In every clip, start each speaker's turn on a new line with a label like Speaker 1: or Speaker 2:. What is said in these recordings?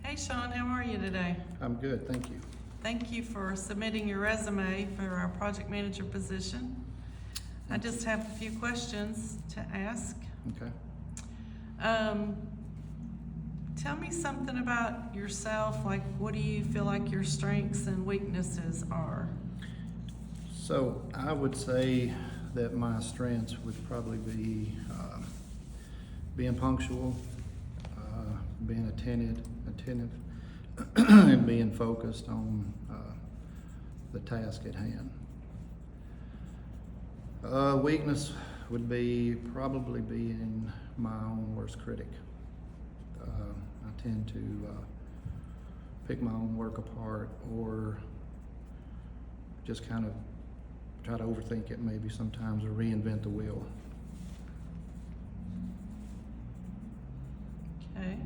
Speaker 1: Hey Sean, how are you today?
Speaker 2: I'm good, thank you.
Speaker 1: Thank you for submitting your resume for our project manager position. I just have a few questions to ask.
Speaker 2: Okay.
Speaker 1: Tell me something about yourself, like what do you feel like your strengths and weaknesses are?
Speaker 2: So I would say that my strengths would probably be being punctual, being attentive, and being focused on the task at hand. Weakness would be probably being my own worst critic. I tend to pick my own work apart, or just kind of try to overthink it maybe sometimes, or reinvent the wheel.
Speaker 1: Okay.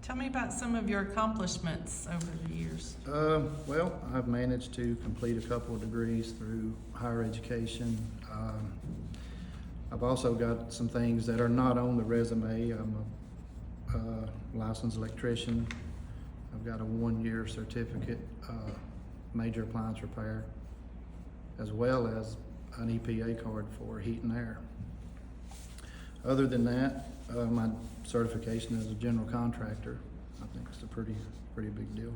Speaker 1: Tell me about some of your accomplishments over the years.
Speaker 2: Well, I've managed to complete a couple of degrees through higher education. I've also got some things that are not on the resume. I'm a licensed electrician. I've got a 1-year certificate, major appliance repair, as well as an EPA card for heat and air. Other than that, my certification as a general contractor, I think it's a pretty big deal.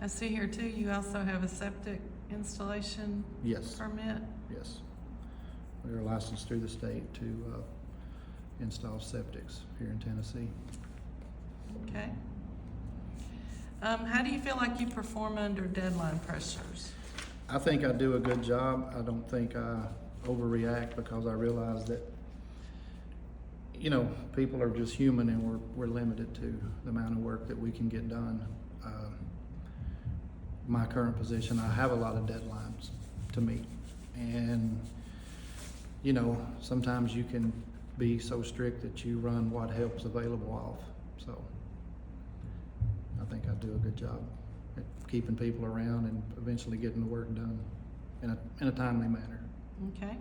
Speaker 1: I see here too, you also have a septic installation
Speaker 2: Yes,
Speaker 1: permit.
Speaker 2: yes. We are licensed through the state to install septics here in Tennessee.
Speaker 1: Okay. How do you feel like you perform under deadline pressures?
Speaker 2: I think I do a good job. I don't think I overreact, because I realize that, you know, people are just human, and we're limited to the amount of work that we can get done. My current position, I have a lot of deadlines to meet, and you know, sometimes you can be so strict that you run what help's available off. So I think I do a good job at keeping people around and eventually getting the work done in a timely manner.
Speaker 1: Okay.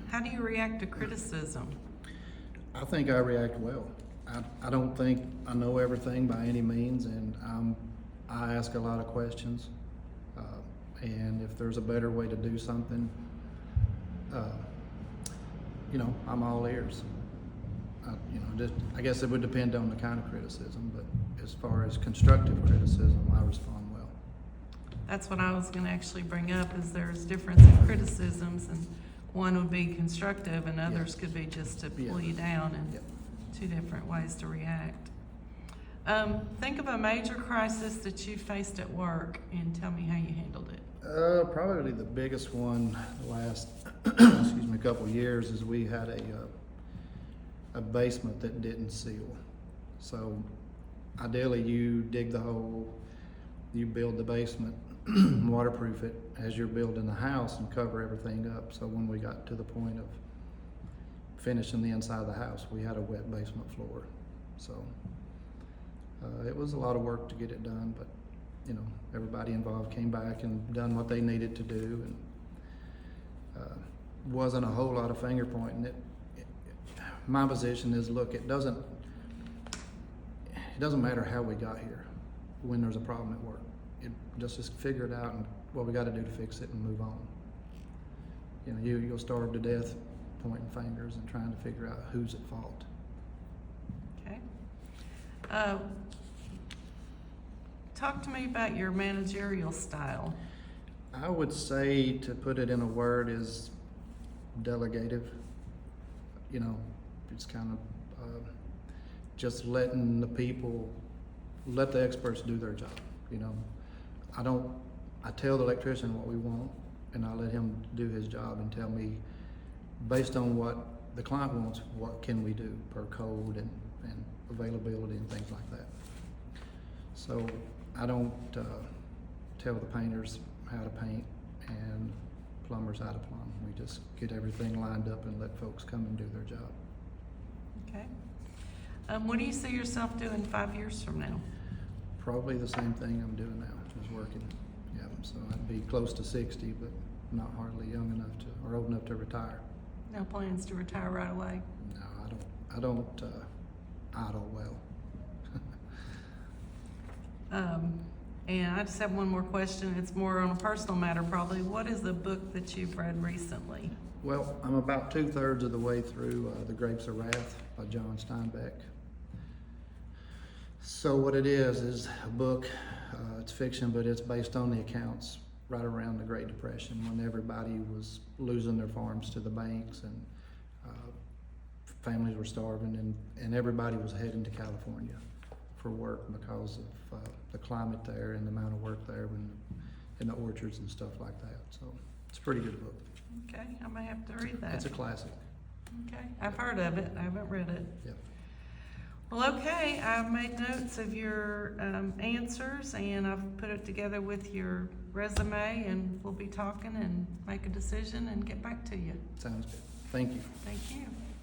Speaker 1: How do you react to criticism?
Speaker 2: I think I react well. I don't think I know everything by any means, and I ask a lot of questions. And if there's a better way to do something, you know, I'm all ears. I guess it would depend on the kind of criticism, but as far as constructive criticism, I respond well.
Speaker 1: That's what I was gonna actually bring up, is there's difference in criticisms, and one would be constructive and others could be just to pull you down, and
Speaker 2: Yep.
Speaker 1: two different ways to react. Think of a major crisis that you faced at work and tell me how you handled it.
Speaker 2: Probably the biggest one the last excuse me, couple of years is we had a basement that didn't seal. So ideally, you dig the hole, you build the basement, waterproof it as you're building the house, and cover everything up. So when we got to the point of finishing the inside of the house, we had a wet basement floor. So it was a lot of work to get it done, but you know, everybody involved came back and done what they needed to do, and wasn't a whole lot of finger pointing. My position is, look, it doesn't matter how we got here when there's a problem at work. Just figure it out and what we got to do to fix it and move on. You know, you'll starve to death pointing fingers and trying to figure out who's at fault.
Speaker 1: Okay. Talk to me about your managerial style.
Speaker 2: I would say, to put it in a word, is delegative. You know, it's kind of just letting let the experts do their job. You know, I tell the electrician what we want, and I let him do his job and tell me, based on what the client wants, what can we do per code and availability and things like that. So I don't tell the painters how to paint and plumbers how to plumb. We just get everything lined up and let folks come and do their job.
Speaker 1: Okay. What do you see yourself doing 5 years from now?
Speaker 2: Probably the same thing I'm doing now, is working. Yeah, so I'd be close to 60, but not hardly young enough or old enough to retire.
Speaker 1: No plans to retire right away?
Speaker 2: No, I don't idle well.
Speaker 1: And I just have one more question. It's more on a personal matter probably. What is the book that you've read recently?
Speaker 2: Well, I'm about 2/3 of the way through The Grapes of Wrath by John Steinbeck. So what it is a book, it's fiction, but it's based on the accounts right around the Great Depression when everybody was losing their farms to the banks and families were starving and everybody was heading to California for work because of the climate there and the amount of work there in the orchards and stuff like that. So it's a pretty good book.
Speaker 1: Okay, I may have to read that.
Speaker 2: It's a classic.
Speaker 1: Okay, I've heard of it. I haven't read it.
Speaker 2: Yeah.
Speaker 1: Well, okay, I've made notes of your answers and I've put it together with your resume and we'll be talking and make a decision and get back to you.
Speaker 2: Sounds good. Thank you.
Speaker 1: Thank you.